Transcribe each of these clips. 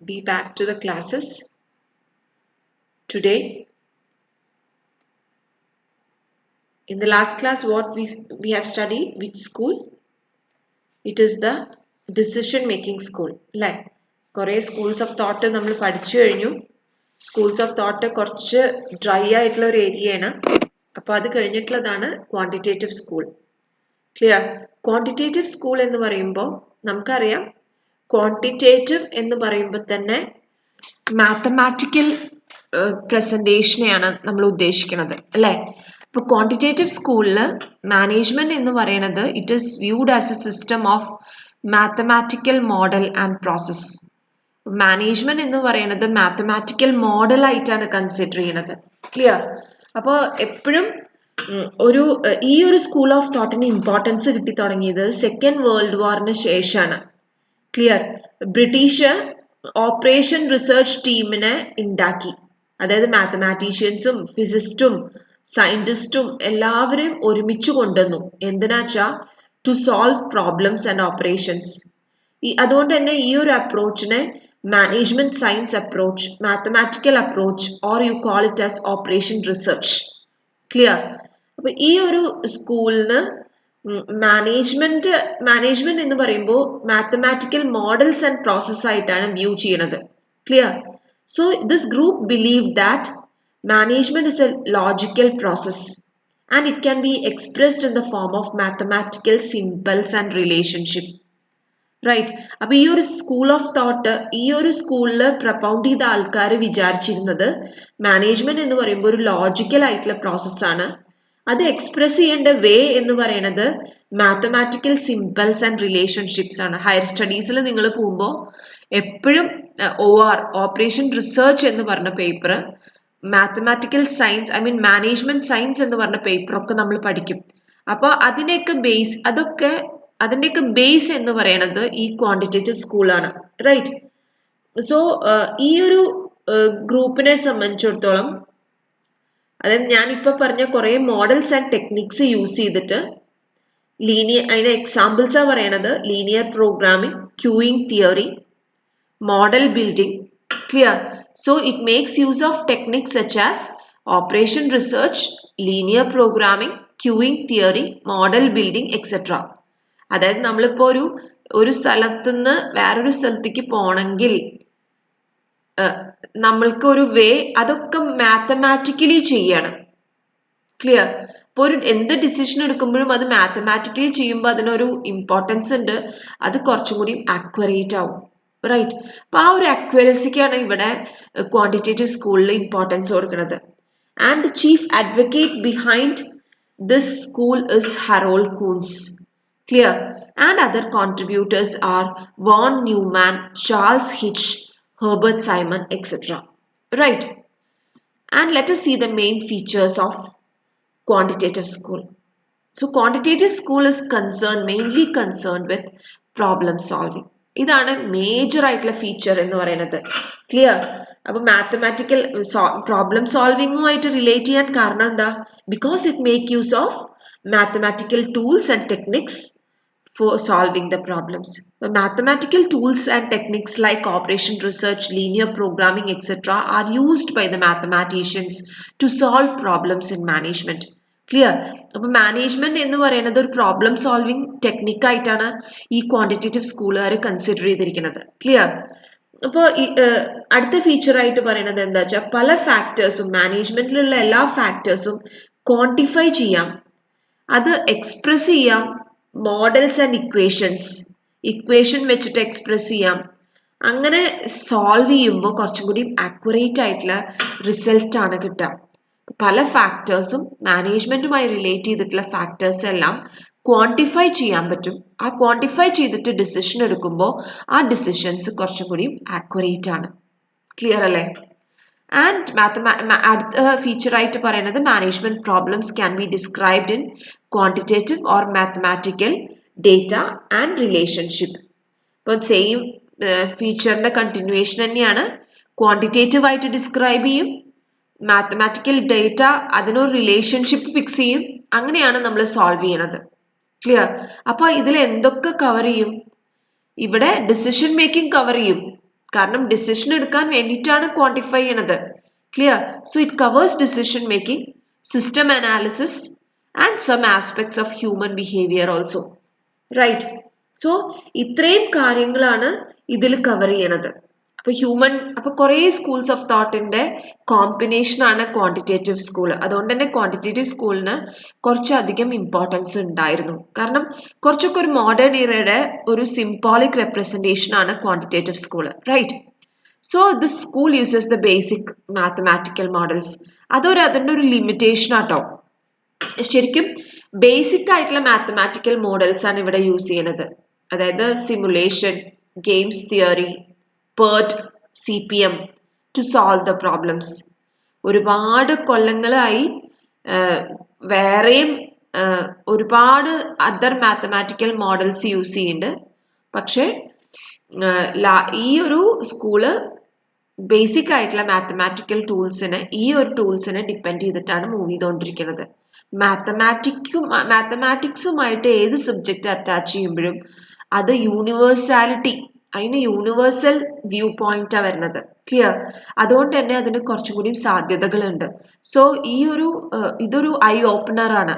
be back to the classes. Today, in the last class, what we have studied, which school? It is the decision making school. Like, കുറേ schools of thought നമ്മൾ പഠിച്ചു കഴിഞ്ഞു. Schools of thought കുറച്ച് dry ആയിട്ടുള്ള ഒരു ഏരിയയാണ്. അപ്പോൾ അത് കഴിഞ്ഞിട്ടുള്ളതാണ് quantitative school. Clear? Quantitative school എന്ന് പറയുമ്പോൾ നമുക്കറിയാം quantitative എന്ന് പറയുമ്പോൾ തന്നെ മാത്തമാറ്റിക്കൽ പ്രസൻറ്റേഷനെയാണ് നമ്മൾ ഉദ്ദേശിക്കുന്നത് അല്ലേ? ഇപ്പോൾ ക്വാണ്ടിറ്റേറ്റീവ് സ്കൂളിൽ മാനേജ്മെന്റ് എന്ന് പറയുന്നത് it is viewed as A system of mathematical model and process. Management എന്ന് പറയുന്നത് മാത്തമാറ്റിക്കൽ മോഡൽ ആയിട്ടാണ് കൺസിഡർ ചെയ്യുന്നത്. ക്ലിയർ? അപ്പോൾ എപ്പോഴും ഈ ഒരു സ്കൂൾ ഓഫ് തോട്ടിന് ഇമ്പോർട്ടൻസ് കിട്ടി തുടങ്ങിയത് സെക്കൻഡ് വേൾഡ് വാറിന് ശേഷമാണ്. ക്ലിയർ? ബ്രിട്ടീഷ് ഓപ്പറേഷൻ റിസർച്ച് ടീമിനെ ഉണ്ടാക്കി. അതായത് മാത്തമാറ്റീഷ്യൻസും ഫിസിസ്റ്റും സയന്റിസ്റ്റും എല്ലാവരെയും ഒരുമിച്ച് കൊണ്ടുവന്നു. എന്തിനാച്ചാ to solve problems and operations. അതുകൊണ്ട് തന്നെ ഈ ഒരു അപ്രോച്ചിനെ management science approach, mathematical approach, or you call it as operation research. Clear? അപ്പൊ ഈ ഒരു സ്കൂളിന് മാനേജ്മെന്റ് എന്ന് പറയുമ്പോൾ മാത്തമാറ്റിക്കൽ മോഡൽസ് ആൻഡ് പ്രോസസ് ആയിട്ടാണ് വ്യൂ ചെയ്യുന്നത്. Clear? So this group believe that management is a logical process and it can be expressed in the form of mathematical symbols and relationship. Right? അപ്പൊ ഈ ഒരു school of thought, ഈ ഒരു സ്കൂളിൽ പ്രൊപ്പൗണ്ട് ചെയ്ത ആൾക്കാർ വിചാരിച്ചിരുന്നത് മാനേജ്മെന്റ് എന്ന് പറയുമ്പോൾ ഒരു ലോജിക്കൽ ആയിട്ടുള്ള പ്രോസസ്സാണ്. അത് എക്സ്പ്രസ് ചെയ്യേണ്ട വേ എന്ന് പറയുന്നത് മാത്തമാറ്റിക്കൽ സിംബൽസ് ആൻഡ് റിലേഷൻഷിപ്സ് ആണ്. ഹയർ സ്റ്റഡീസിൽ നിങ്ങൾ പോകുമ്പോൾ എപ്പോഴും ഓപ്പറേഷൻ റിസർച്ച് എന്ന് പറഞ്ഞ paper, mathematical science management science എന്ന് പറഞ്ഞ പേപ്പറൊക്കെ നമ്മൾ പഠിക്കും. അപ്പോൾ അതിൻ്റെയൊക്കെ ബേസ് എന്ന് പറയുന്നത് ഈ ക്വാണ്ടിറ്റേറ്റീവ് സ്കൂളാണ്. റൈറ്റ്? സോ ഈ ഒരു ഗ്രൂപ്പിനെ സംബന്ധിച്ചിടത്തോളം, അതായത് ഞാനിപ്പോൾ പറഞ്ഞ കുറേ മോഡൽസ് ആൻഡ് ടെക്നിക്സ് യൂസ് ചെയ്തിട്ട് അതിന് എക്സാമ്പിൾസാണ് പറയണത്. Linear programming, queuing theory, model building. Clear? So it makes use of techniques such as operation research, linear programming, queuing theory, model building, etc. അതായത് നമ്മളിപ്പോൾ ഒരു സ്ഥലത്ത് നിന്ന് വേറൊരു സ്ഥലത്തേക്ക് പോകണമെങ്കിൽ നമ്മൾക്ക് ഒരു വേ, അതൊക്കെ മാത്തമാറ്റിക്കലി ചെയ്യണം. ക്ലിയർ? ഇപ്പോൾ എന്ത് ഡിസിഷൻ എടുക്കുമ്പോഴും അത് മാത്തമാറ്റിക്കലി ചെയ്യുമ്പോൾ അതിനൊരു ഇമ്പോർട്ടൻസ് ഉണ്ട്. അത് കുറച്ചും കൂടി ആക്യുറേറ്റ് ആവും. റൈറ്റ്? അപ്പൊ ആ ഒരു അക്യുറസിക്കാണ് ഇവിടെ ക്വാണ്ടിറ്റേറ്റീവ് സ്കൂളിൽ ഇമ്പോർട്ടൻസ് കൊടുക്കുന്നത്. And the chief advocate behind this school is Harold Koontz. Clear? And other contributors are von Neumann, Charles Hitch, Herbert Simon, etcetera. Right? And let us see the main features of quantitative school. So quantitative school is mainly concerned with problem solving. ഇതാണ് major ആയിട്ടുള്ള feature എന്ന് പറയുന്നത്. Clear? അപ്പൊ mathematical problem സോൾവിങ്ങുമായിട്ട് relate ചെയ്യാൻ കാരണം എന്താ? Because it make use of mathematical tools and techniques for solving the problems. Mathematical tools and techniques like operation research, linear programming, etc. are used by the mathematicians to solve problems in management. Clear? അപ്പൊ management എന്ന് പറയുന്നത് ഒരു problem solving technique ആയിട്ടാണ് ഈ quantitative സ്കൂളുകാർ consider ചെയ്തിരിക്കുന്നത്. Clear? അപ്പോൾ അടുത്ത feature ആയിട്ട് പറയുന്നത് എന്താ വെച്ചാൽ പല ഫാക്ടേഴ്സും, മാനേജ്മെന്റിലുള്ള എല്ലാ ഫാക്ടേഴ്സും ക്വാണ്ടിഫൈ ചെയ്യാം, അത് എക്സ്പ്രസ് ചെയ്യാം, മോഡൽസ് ആൻഡ് ഇക്വേഷൻ വെച്ചിട്ട് എക്സ്പ്രസ് ചെയ്യാം. അങ്ങനെ സോൾവ് ചെയ്യുമ്പോൾ കുറച്ചും കൂടി ആക്യുറേറ്റ് ആയിട്ടുള്ള റിസൾട്ടാണ് കിട്ടുക. പല ഫാക്ടേഴ്സും മാനേജ്മെന്റുമായി റിലേറ്റ് ചെയ്തിട്ടുള്ള ഫാക്ടേഴ്സ് എല്ലാം ക്വാണ്ടിഫൈ ചെയ്യാൻ പറ്റും. ആ ക്വാണ്ടിഫൈ ചെയ്തിട്ട് ഡിസിഷൻ എടുക്കുമ്പോൾ ആ ഡിസിഷൻസ് കുറച്ചും കൂടി ആക്യുറേറ്റ് ആണ്. ക്ലിയർ അല്ലേ? ആൻഡ് അടുത്ത ഫീച്ചർ ആയിട്ട് പറയുന്നത് management problems can be described in quantitative or mathematical data and relationship. ഇപ്പോൾ സെയിം ഫീച്ചറിന്റെ കണ്ടിന്യൂവേഷൻ തന്നെയാണ്. ക്വാണ്ടിറ്റേറ്റീവ് ആയിട്ട് ഡിസ്ക്രൈബ് ചെയ്യും, മാത്തമാറ്റിക്കൽ ഡേറ്റ അതിനൊരു റിലേഷൻഷിപ്പ് ഫിക്സ് ചെയ്യും. അങ്ങനെയാണ് നമ്മൾ സോൾവ് ചെയ്യണത്. ക്ലിയർ? അപ്പോൾ ഇതിൽ എന്തൊക്കെ കവർ ചെയ്യും? ഇവിടെ ഡിസിഷൻ മേക്കിംഗ് കവർ ചെയ്യും. കാരണം ഡിസിഷൻ എടുക്കാൻ വേണ്ടിയിട്ടാണ് ക്വാണ്ടിഫൈ ചെയ്യണത്. Clear? So it covers decision making, system analysis and some aspects of human behaviour also. Right? So ഇത്രയും കാര്യങ്ങളാണ് ഇതിൽ കവർ ചെയ്യണത്. അപ്പൊ കുറേ സ്കൂൾസ് ഓഫ് തോട്ടിന്റെ കോമ്പിനേഷൻ ആണ് ക്വാണ്ടിറ്റേറ്റീവ് സ്കൂൾ. അതുകൊണ്ട് തന്നെ ക്വാണ്ടിറ്റേറ്റീവ് സ്കൂളിന് കുറച്ചധികം ഇമ്പോർട്ടൻസ് ഉണ്ടായിരുന്നു. കാരണം കുറച്ചൊക്കെ ഒരു മോഡേൺ ഇറയുടെ ഒരു സിംബോളിക് റെപ്രസെന്റേഷൻ ആണ് quantitative school. Right? So this school uses the basic mathematical models. അതിൻ്റെ ഒരു ലിമിറ്റേഷൻ ആട്ടോ. ശരിക്കും ബേസിക് ആയിട്ടുള്ള മാത്തമാറ്റിക്കൽ മോഡൽസ് ആണ് ഇവിടെ യൂസ് ചെയ്യുന്നത്. അതായത് simulation, games theory, PERT, CPM to solve the problems. ഒരുപാട് കൊല്ലങ്ങളായി വേറെയും ഒരുപാട് അതർ മാത്തമാറ്റിക്കൽ മോഡൽസ് യൂസ് ചെയ്യുന്നുണ്ട്. പക്ഷെ ഈ ഒരു സ്കൂള് ബേസിക് ആയിട്ടുള്ള മാത്തമാറ്റിക്കൽ ടൂൾസിനെ ഡിപ്പെൻഡ് ചെയ്തിട്ടാണ് മൂവ് ചെയ്തുകൊണ്ടിരിക്കുന്നത്. മാത്തമാറ്റിക്സുമായിട്ട് ഏത് സബ്ജക്റ്റ് അറ്റാച്ച് ചെയ്യുമ്പോഴും അത് അതിന് യൂണിവേഴ്സൽ വ്യൂ പോയിന്റാണ് വരുന്നത്. ക്ലിയർ? അതുകൊണ്ട് തന്നെ അതിന് കുറച്ചും കൂടി സാധ്യതകളുണ്ട്. സോ ഇതൊരു ഐ ഓപ്പണർ ആണ്.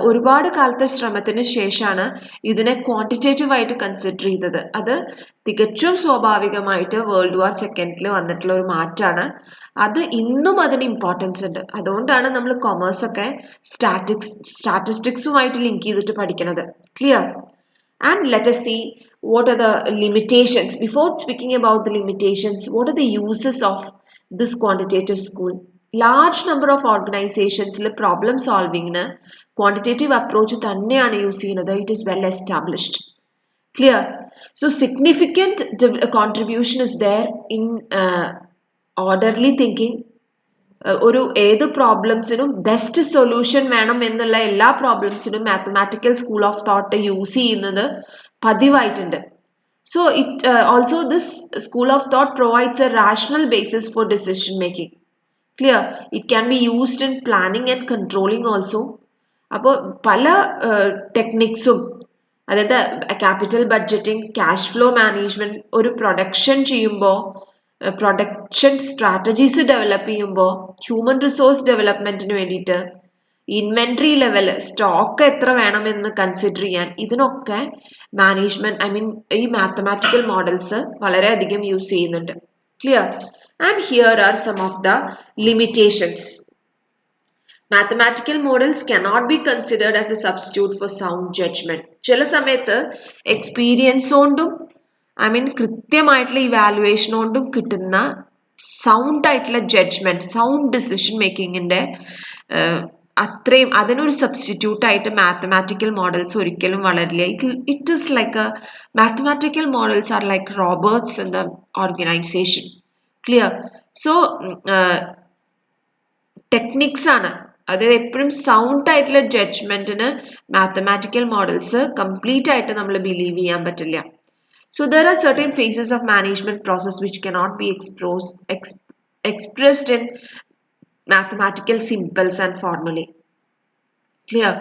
ഒരുപാട് കാലത്തെ ശ്രമത്തിന് ശേഷമാണ് ഇതിനെ ക്വാണ്ടിറ്റേറ്റീവ് ആയിട്ട് കൺസിഡർ ചെയ്തത്. അത് തികച്ചും സ്വാഭാവികമായിട്ട് വേൾഡ് വാർ സെക്കൻഡിൽ വന്നിട്ടുള്ള ഒരു മാറ്റാണ്. അത് ഇന്നും അതിന് ഇമ്പോർട്ടൻസ് ഉണ്ട്. അതുകൊണ്ടാണ് നമ്മൾ കൊമേഴ്സ് ഒക്കെ സ്റ്റാറ്റിസ്റ്റിക്സുമായിട്ട് ലിങ്ക് ചെയ്തിട്ട് പഠിക്കുന്നത്. Clear? And let us see what are the limitations. Before speaking about the limitations, what are the uses of this quantitative school? Large number of organizations problem solving quantitative approach തന്നെയാണ് use ചെയ്യുന്നത്. It is well established. Clear? So significant contribution is there in orderly thinking. ഏത് പ്രോബ്ലംസിനും best solution വേണം എന്നുള്ള എല്ലാ പ്രോബ്ലംസിനും mathematical school of thought use ചെയ്യുന്നത് പതിവായിട്ടുണ്ട്. So also this school of thought provides a rational basis for decision making. Clear? It can be used in planning and controlling also. അപ്പോൾ പല ടെക്നിക്സും, അതായത് capital budgeting, cash flow management, ഒരു production ചെയ്യുമ്പോൾ production strategies develop ചെയ്യുമ്പോൾ, human resource ഡെവലപ്മെന്റിന് വേണ്ടിയിട്ട്, inventory level, stock എത്ര വേണമെന്ന് കൺസിഡർ ചെയ്യാൻ, ഇതിനൊക്കെ ഈ മാത്തമാറ്റിക്കൽ മോഡൽസ് വളരെയധികം യൂസ് ചെയ്യുന്നുണ്ട്. Clear? And here are some of the limitations. Mathematical models cannot be considered as a substitute for sound judgment. ചില സമയത്ത് എക്സ്പീരിയൻസ് കൊണ്ടും കൃത്യമായിട്ടുള്ള ഇവാലുവേഷൻ കൊണ്ടും കിട്ടുന്ന സൗണ്ട് ആയിട്ടുള്ള ജഡ്ജ്മെന്റ്, സൗണ്ട് ഡിസിഷൻ മേക്കിങ്ങിന്റെ അതിനൊരു സബ്സ്റ്റിറ്റ്യൂട്ട് ആയിട്ട് മാത്തമാറ്റിക്കൽ മോഡൽസ് ഒരിക്കലും വളരില്ല. It is like mathematical models are like robots in the organisation. Clear? So techniques ആണ്. അതായത് എപ്പോഴും സൗണ്ട് ആയിട്ടുള്ള ജഡ്ജ്മെന്റിന് മാത്തമാറ്റിക്കൽ മോഡൽസ് കംപ്ലീറ്റ് ആയിട്ട് നമ്മൾ ബിലീവ് ചെയ്യാൻ പറ്റില്ല. So there are certain phases of management process which cannot be expressed in mathematical symbols and formulae. Clear?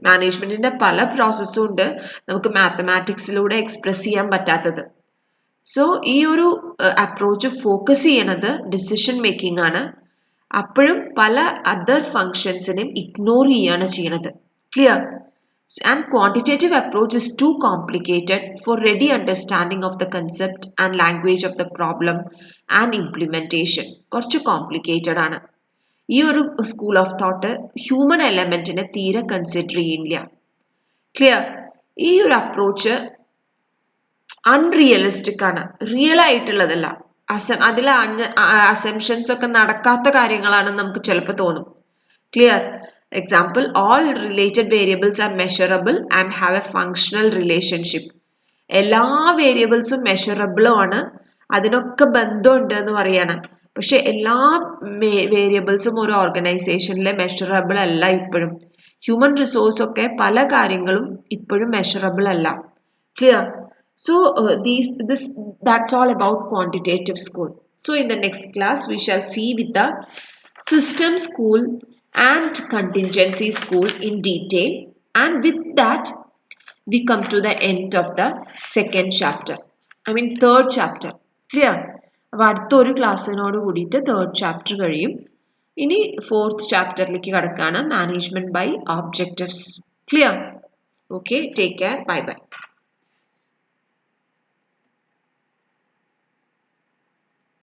മാനേജ്മെന്റിന്റെ പല പ്രോസസ്സും ഉണ്ട് നമുക്ക് മാത്തമാറ്റിക്സിലൂടെ എക്സ്പ്രസ് ചെയ്യാൻ പറ്റാത്തത്. സോ ഈ ഒരു അപ്രോച്ച് ഫോക്കസ് ചെയ്യണത് ഡിസിഷൻ മേക്കിംഗ് ആണ്. അപ്പോഴും പല അതർ ഫങ്ഷൻസിനെയും ഇഗ്നോർ ചെയ്യാണ് ചെയ്യണത്. Clear? And quantitative approach is too complicated for ready understanding of the concept and language of the problem and implementation. കുറച്ച് കോംപ്ലിക്കേറ്റഡ് ആണ്. ഈ ഒരു സ്കൂൾ ഓഫ് തോട്ട് ഹ്യൂമൻ എലമെന്റിനെ തീരെ കൺസിഡർ ചെയ്യില്ല. ക്ലിയർ? ഈ ഒരു അപ്രോച്ച് അൺറിയലിസ്റ്റിക് ആണ്, റിയൽ ആയിട്ടുള്ളതല്ല. അതിലെ അസംഷൻസ് ഒക്കെ നടക്കാത്ത കാര്യങ്ങളാണെന്ന് നമുക്ക് ചിലപ്പോൾ തോന്നും. Clear? Example, all related variables are measurable and have a functional relationship. എല്ലാ വേരിയബിൾസും മെഷറബിളും ആണ്, അതിനൊക്കെ ബന്ധമുണ്ട് എന്ന് പറയാണ്. പക്ഷെ എല്ലാ വേരിയബിൾസും ഒരു ഓർഗനൈസേഷനിലെ മെഷറബിൾ അല്ല. ഇപ്പോഴും ഹ്യൂമൻ റിസോഴ്സ് ഒക്കെ പല കാര്യങ്ങളും ഇപ്പോഴും മെഷറബിൾ അല്ല. Clear? So that's all about quantitative school. So in the next class we shall see with the system school and contingency school in detail, and with that we come to the end of the third chapter. Clear? അപ്പോൾ അടുത്തൊരു ക്ലാസ്സിനോട് കൂടിയിട്ട് 3rd chapter കഴിയും. ഇനി 4th ചാപ്റ്ററിലേക്ക് കടക്കുകയാണ്, management by objectives. Clear? Okay, take care, bye by.